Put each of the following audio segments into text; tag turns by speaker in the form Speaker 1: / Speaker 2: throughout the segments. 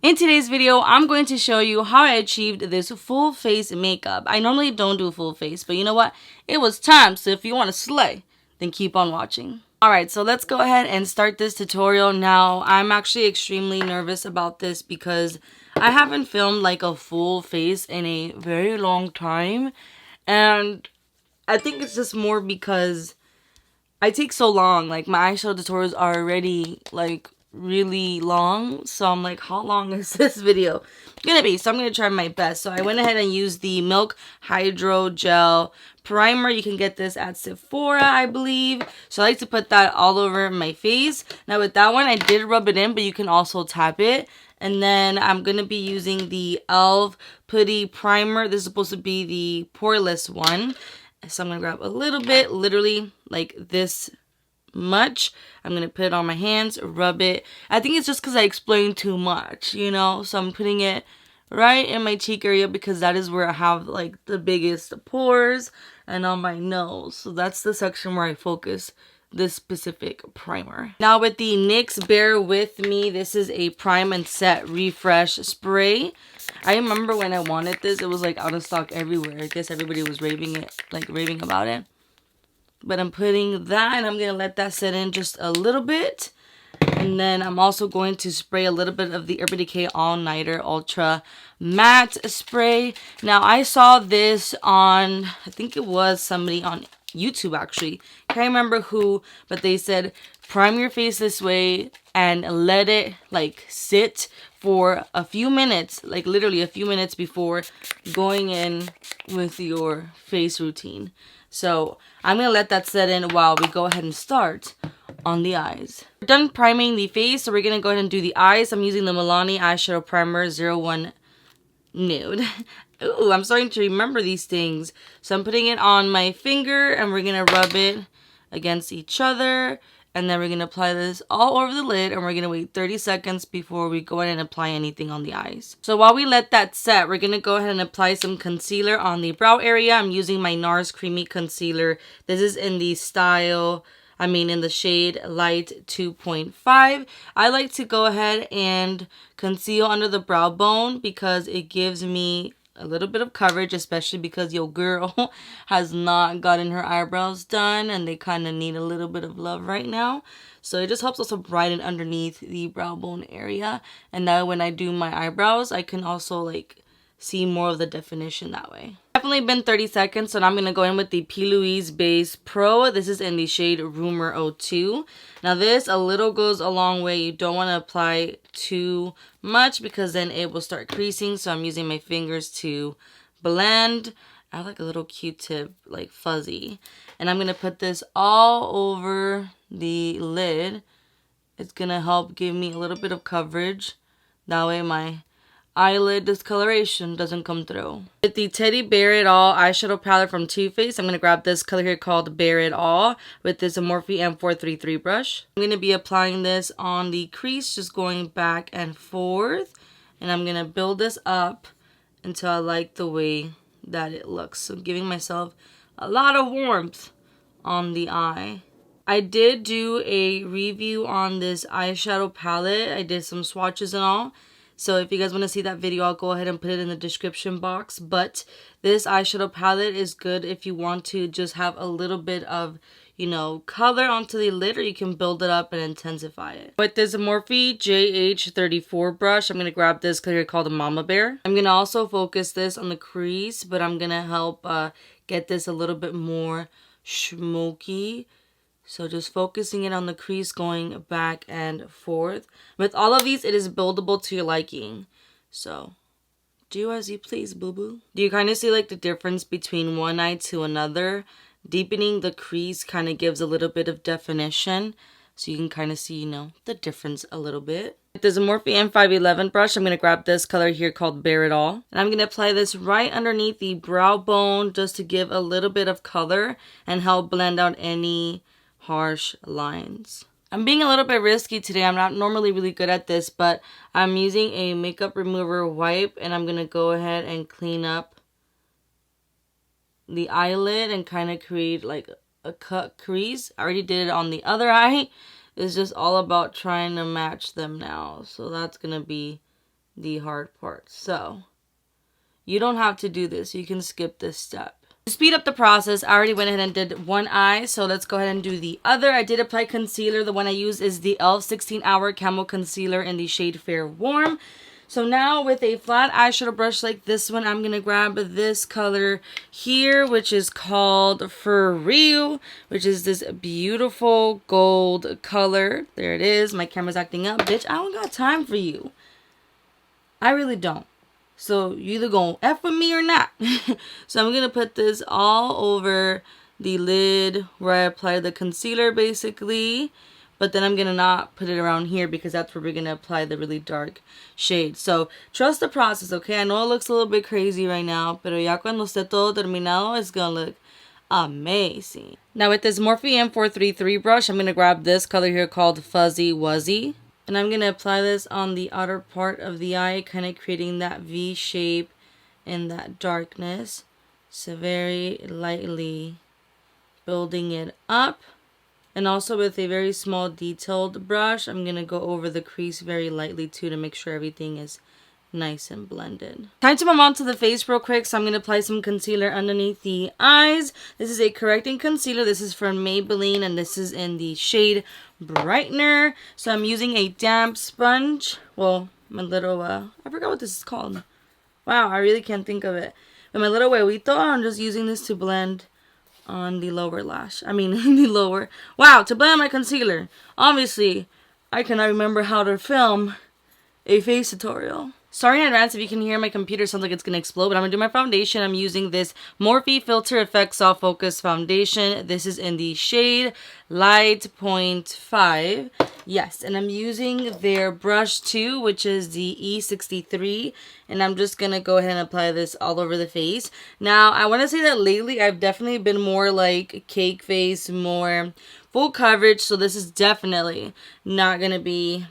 Speaker 1: In today's video, I'm going to show you how I achieved this full face makeup. I normally don't do full face, but you know what? It was time, so if you want to slay, then keep on watching. Alright, so let's go ahead and start this tutorial now. I'm actually extremely nervous about this because I haven't filmed like a full face in a very long time. And I think it's just more because I take so long. Like, my eyeshadow tutorials are already like really long, so I'm like, how long is this video gonna be? So I'm gonna try my best. So I went ahead and used the Milk Hydro Gel Primer. You can get this at Sephora, I believe. So I like to put that all over my face. Now with that one, I did rub it in, but you can also tap it. And then I'm gonna be using the e.l.f. Putty Primer. This is supposed to be the poreless one. So I'm gonna grab a little bit, literally like this much. I'm gonna put it on my hands, rub it. I think it's just because I explained too much, you know, so I'm putting it right in my cheek area because that is where I have like the biggest pores, and on my nose. So that's the section where I focus this specific primer. Now with the NYX Bear With Me, this is a prime and set refresh spray. I remember when I wanted this, it was like out of stock everywhere. I guess everybody was raving about it. But I'm putting that, and I'm going to let that set in just a little bit. And then I'm also going to spray a little bit of the Urban Decay All Nighter Ultra Matte Spray. Now, I saw this on, I think it was somebody on YouTube actually. Can't remember who, but they said prime your face this way and let it like sit for a few minutes, like literally a few minutes before going in with your face routine. So I'm going to let that set in while we go ahead and start on the eyes. We're done priming the face, so we're going to go ahead and do the eyes. I'm using the Milani Eyeshadow Primer 01 Nude. Ooh, I'm starting to remember these things. So I'm putting it on my finger, and we're going to rub it against each other. And then we're going to apply this all over the lid, and we're going to wait 30 seconds before we go ahead and apply anything on the eyes. So while we let that set, we're going to go ahead and apply some concealer on the brow area. I'm using my NARS Creamy Concealer. This is in the in the shade Light 2.5. I like to go ahead and conceal under the brow bone because it gives me a little bit of coverage, especially because your girl has not gotten her eyebrows done and they kind of need a little bit of love right now. So it just helps also brighten underneath the brow bone area, and now when I do my eyebrows, I can also like see more of the definition that way. Definitely been 30 seconds, so now I'm going to go in with the P.Louise Base Pro. This is in the shade Rumour 02. Now this a little goes a long way. You don't want to apply too much because then it will start creasing, so I'm using my fingers to blend. I have like a little Q-tip, like fuzzy. And I'm going to put this all over the lid. It's going to help give me a little bit of coverage. That way my eyelid discoloration doesn't come through. With the Teddy Bear It All eyeshadow palette from Too Faced, I'm going to grab this color here called Bear It All with this MORPHE M433 brush. I'm going to be applying this on the crease, just going back and forth. And I'm going to build this up until I like the way that it looks. So giving myself a lot of warmth on the eye. I did do a review on this eyeshadow palette. I did some swatches and all. So if you guys want to see that video, I'll go ahead and put it in the description box. But this eyeshadow palette is good if you want to just have a little bit of, you know, color onto the lid, or you can build it up and intensify it. With this Morphe JH34 brush, I'm going to grab this color called Mama Bear. I'm going to also focus this on the crease, but I'm going to help get this a little bit more smoky. So just focusing it on the crease, going back and forth. With all of these, it is buildable to your liking. So do as you please, boo-boo. Do you kind of see like the difference between one eye to another? Deepening the crease kind of gives a little bit of definition. So you can kind of see, you know, the difference a little bit. With this Morphe M511 brush, I'm going to grab this color here called Bear It All. And I'm going to apply this right underneath the brow bone just to give a little bit of color and help blend out any harsh lines. I'm being a little bit risky today. I'm not normally really good at this, but I'm using a makeup remover wipe, and I'm going to go ahead and clean up the eyelid and kind of create like a cut crease. I already did it on the other eye. It's just all about trying to match them now. So that's going to be the hard part. So you don't have to do this. You can skip this step. To speed up the process, I already went ahead and did one eye, so let's go ahead and do the other. I did apply concealer. The one I used is the e.l.f. 16 Hour Camo Concealer in the shade Fair Warm. So now with a flat eyeshadow brush like this one, I'm going to grab this color here, which is called For Real, which is this beautiful gold color. There it is. My camera's acting up. Bitch, I don't got time for you. I really don't. So you either gonna F with me or not. So I'm gonna put this all over the lid where I applied the concealer basically. But then I'm gonna not put it around here because that's where we're gonna apply the really dark shade. So trust the process, okay? I know it looks a little bit crazy right now, pero ya cuando esté todo terminado, it's gonna look amazing. Now with this Morphe M433 brush, I'm gonna grab this color here called Fuzzy Wuzzy. And I'm going to apply this on the outer part of the eye, kind of creating that V shape and that darkness. So very lightly building it up. And also with a very small detailed brush, I'm going to go over the crease very lightly too to make sure everything is nice and blended. Time to move on to the face real quick. So I'm going to apply some concealer underneath the eyes. This is a correcting concealer. This is from Maybelline and this is in the shade Brightener. So I'm using a damp sponge. Well, my little, I forgot what this is called. Wow, I really can't think of it. But my little huevito, I'm just using this to blend on the lower lash. I mean, the lower. Wow, to blend my concealer. Obviously, I cannot remember how to film a face tutorial. Sorry in advance if you can hear my computer sounds like it's going to explode, but I'm going to do my foundation. I'm using this Morphe Filter Effects Soft Focus Foundation. This is in the shade Light 0.5. Yes, and I'm using their brush too, which is the E63. And I'm just going to go ahead and apply this all over the face. Now, I want to say that lately I've definitely been more like cake face, more full coverage. So this is definitely not going to be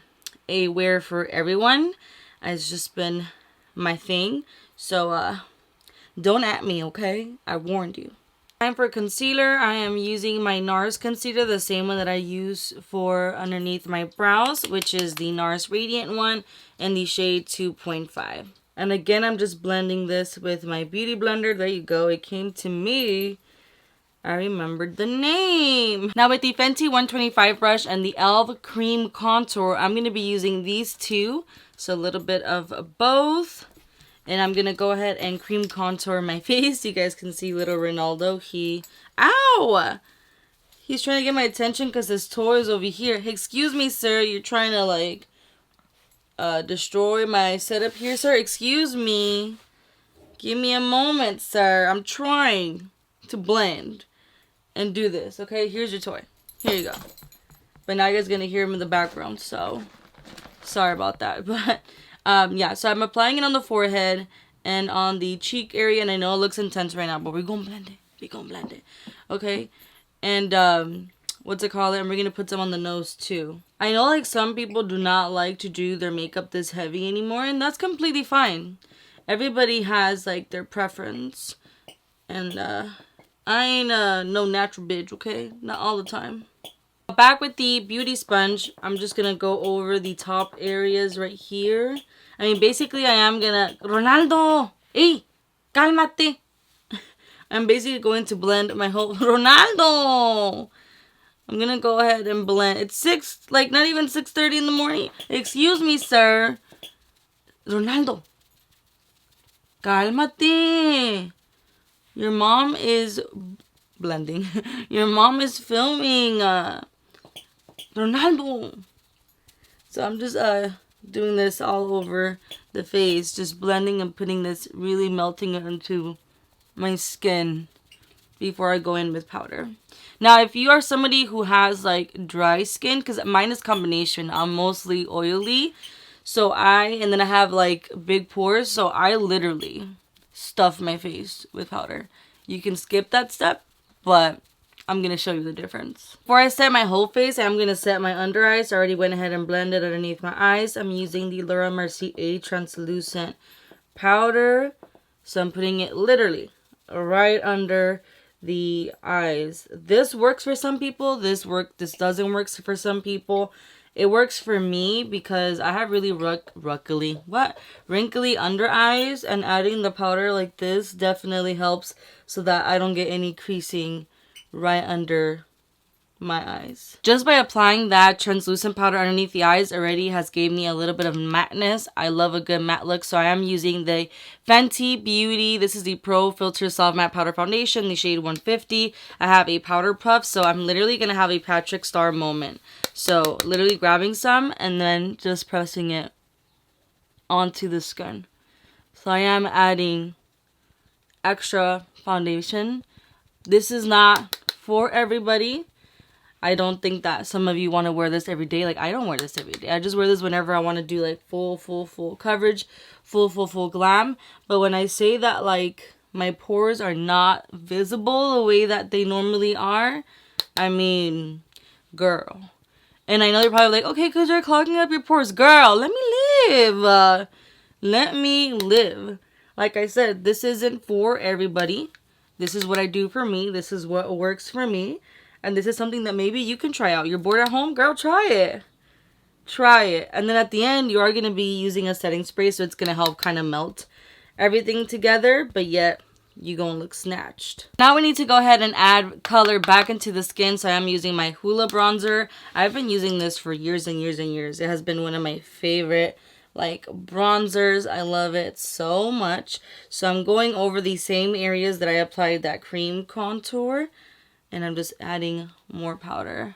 Speaker 1: a wear for everyone. It's just been my thing. So, don't at me, okay? I warned you. Time for concealer. I am using my NARS concealer, the same one that I use for underneath my brows, which is the NARS Radiant one in the shade 2.5. And again, I'm just blending this with my beauty blender. There you go. It came to me. I remembered the name. Now with the Fenty 125 brush and the e.l.f. Cream Contour, I'm going to be using these two. So a little bit of both. And I'm going to go ahead and cream contour my face. You guys can see little Ronaldo. Ow! He's trying to get my attention because his toy is over here. Hey, excuse me, sir. You're trying to, like, destroy my setup here, sir. Excuse me. Give me a moment, sir. I'm trying to blend and do this. Okay, here's your toy. Here you go. But now you guys are going to hear him in the background, so sorry about that. But yeah, so I'm applying it on the forehead and on the cheek area, and I know it looks intense right now, but we're gonna blend it. We're gonna blend it. Okay? And what's it called? And we're gonna put some on the nose too. I know like some people do not like to do their makeup this heavy anymore, and that's completely fine. Everybody has like their preference. And I ain't no natural bitch, okay? Not all the time. Back with the beauty sponge, I'm just gonna go over the top areas right here. I mean, basically, I am gonna... Ronaldo! Hey! Cálmate! I'm basically going to blend my whole... Ronaldo! I'm gonna go ahead and blend. It's not even 6:30 in the morning. Excuse me, sir. Ronaldo! Cálmate! Your mom is blending. Your mom is filming. Ronaldo. So I'm just doing this all over the face, just blending and putting this, really melting it into my skin before I go in with powder. Now, if you are somebody who has like dry skin, because mine is combination, I'm mostly oily, and then I have like big pores, so I literally stuff my face with powder. You can skip that step, but I'm going to show you the difference. Before I set my whole face, I'm going to set my under eyes. I already went ahead and blended underneath my eyes. I'm using the Laura Mercier translucent powder. So I'm putting it literally right under the eyes. This works for some people. This doesn't work for some people. It works for me because I have really wrinkly under eyes, and adding the powder like this definitely helps so that I don't get any creasing right under my eyes. Just by applying that translucent powder underneath the eyes already has gave me a little bit of matteness. I love a good matte look, so I am using the Fenty Beauty. This is the Pro Filter Soft Matte Powder Foundation, the shade 150. I have a powder puff, so I'm literally gonna have a Patrick Star moment. So literally grabbing some and then just pressing it onto the skin. So I am adding extra foundation. This is not for everybody. I don't think that some of you want to wear this every day. Like, I don't wear this every day. I just wear this whenever I want to do like full coverage, full glam. But when I say that like my pores are not visible the way that they normally are, I mean, girl. And I know you're probably like, okay, because you're clogging up your pores. Girl, let me live. Let me live. Like I said, this isn't for everybody. This is what I do for me. This is what works for me. And this is something that maybe you can try out. You're bored at home? Girl, try it. Try it. And then at the end, you are going to be using a setting spray. So it's going to help kind of melt everything together. But yet, you're going to look snatched. Now we need to go ahead and add color back into the skin. So I'm using my Hoola bronzer. I've been using this for years and years and years. It has been one of my favorite like bronzers. I love it so much. So I'm going over the same areas that I applied that cream contour. And I'm just adding more powder.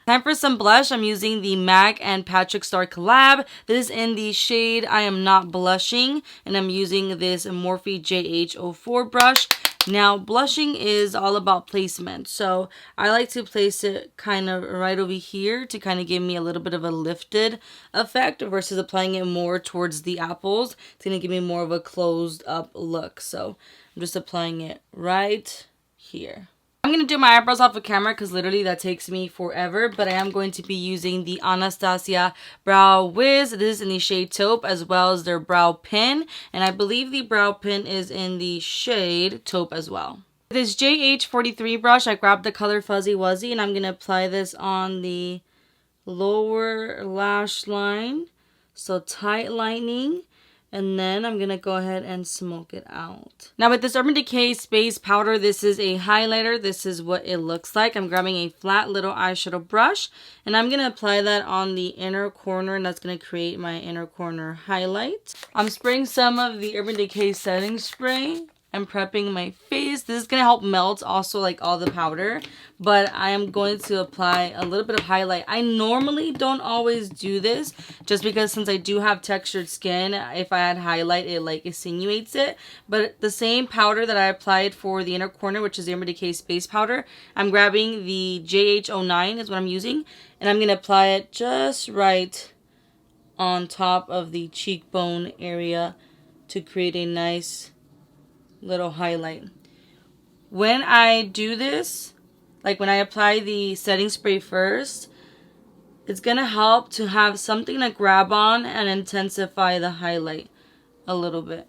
Speaker 1: Time for some blush. I'm using the MAC and Patrick Star collab. This is in the shade I Am Not Blushing. And I'm using this Morphe JH04 brush. Now, blushing is all about placement. So I like to place it kind of right over here to kind of give me a little bit of a lifted effect versus applying it more towards the apples. It's going to give me more of a closed up look. So I'm just applying it right here. I'm going to do my eyebrows off of camera because literally that takes me forever. But I am going to be using the Anastasia Brow Wiz. This is in the shade Taupe as well as their brow pin. And I believe the brow pin is in the shade Taupe as well. With this JH43 brush, I grabbed the color Fuzzy Wuzzy. And I'm going to apply this on the lower lash line. So tight lining. And then I'm going to go ahead and smoke it out. Now with this Urban Decay Space Powder, this is a highlighter. This is what it looks like. I'm grabbing a flat little eyeshadow brush. And I'm going to apply that on the inner corner. And that's going to create my inner corner highlight. I'm spraying some of the Urban Decay setting spray. I'm prepping my face. This is going to help melt also like all the powder. But I am going to apply a little bit of highlight. I normally don't always do this just because since I do have textured skin, if I add highlight, it like insinuates it. But the same powder that I applied for the inner corner, which is the Urban Decay Space Powder, I'm grabbing the JH09 is what I'm using. And I'm going to apply it just right on top of the cheekbone area to create a nice little highlight. When I do this, like when I apply the setting spray first, it's gonna help to have something to grab on and intensify the highlight a little bit.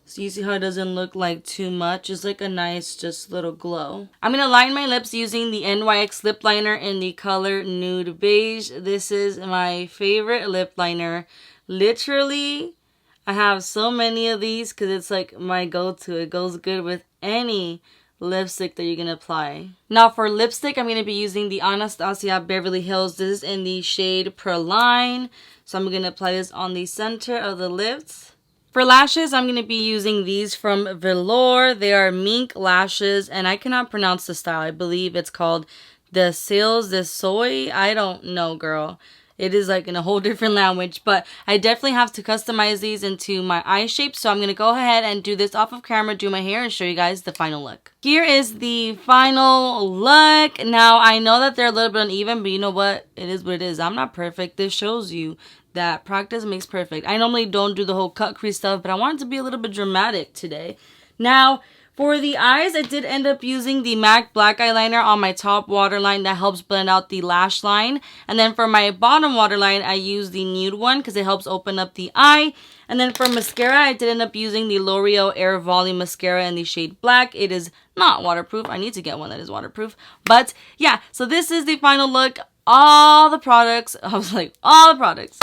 Speaker 1: So you see how it doesn't look like too much? It's like a nice just little glow. I'm gonna line my lips using the NYX lip liner in the color Nude Beige. This is my favorite lip liner. Literally, I have so many of these because it's like my go-to. It goes good with any lipstick that you're going to apply. Now for lipstick, I'm going to be using the Anastasia Beverly Hills. This is in the shade Praline. So I'm going to apply this on the center of the lips. For lashes, I'm going to be using these from Velour. They are Mink lashes and I cannot pronounce the style. I believe it's called the Cils, the Soy. I don't know, girl. It is like in a whole different language, but I definitely have to customize these into my eye shape. So I'm going to go ahead and do this off of camera, do my hair, and show you guys the final look. Here is the final look. Now, I know that they're a little bit uneven, but you know what? It is what it is. I'm not perfect. This shows you that practice makes perfect. I normally don't do the whole cut crease stuff, but I wanted to be a little bit dramatic today. Now, for the eyes, I did end up using the MAC black eyeliner on my top waterline that helps blend out the lash line. And then for my bottom waterline, I used the Nude one because it helps open up the eye. And then for mascara, I did end up using the L'Oreal Air Volume Mascara in the shade black. It is not waterproof. I need to get one that is waterproof. But yeah, so this is the final look. all the products. I was like, all the products.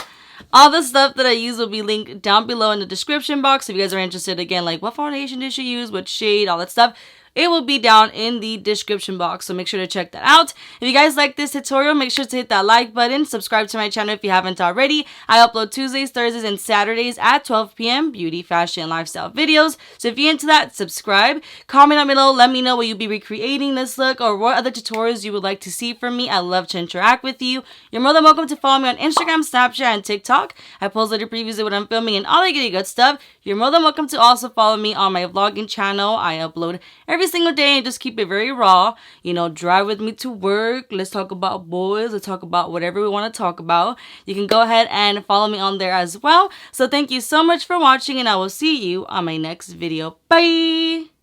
Speaker 1: All the stuff that I use will be linked down below in the description box. If you guys are interested, again, like what foundation did you use, what shade, all that stuff, it will be down in the description box, so make sure to check that out. If you guys like this tutorial, make sure to hit that like button, subscribe to my channel if you haven't already. I upload Tuesdays, Thursdays, and Saturdays at 12 p.m. beauty, fashion, and lifestyle videos. So if you're into that, subscribe. Comment down below, let me know will you be recreating this look or what other tutorials you would like to see from me. I love to interact with you. You're more than welcome to follow me on Instagram, Snapchat, and TikTok. I post little previews of what I'm filming and all that good stuff. You're more than welcome to also follow me on my vlogging channel. I upload every single day and just keep it very raw. You know, drive with me to work. Let's talk about boys. Let's talk about whatever we want to talk about. You can go ahead and follow me on there as well. So thank you so much for watching, and I will see you on my next video. Bye!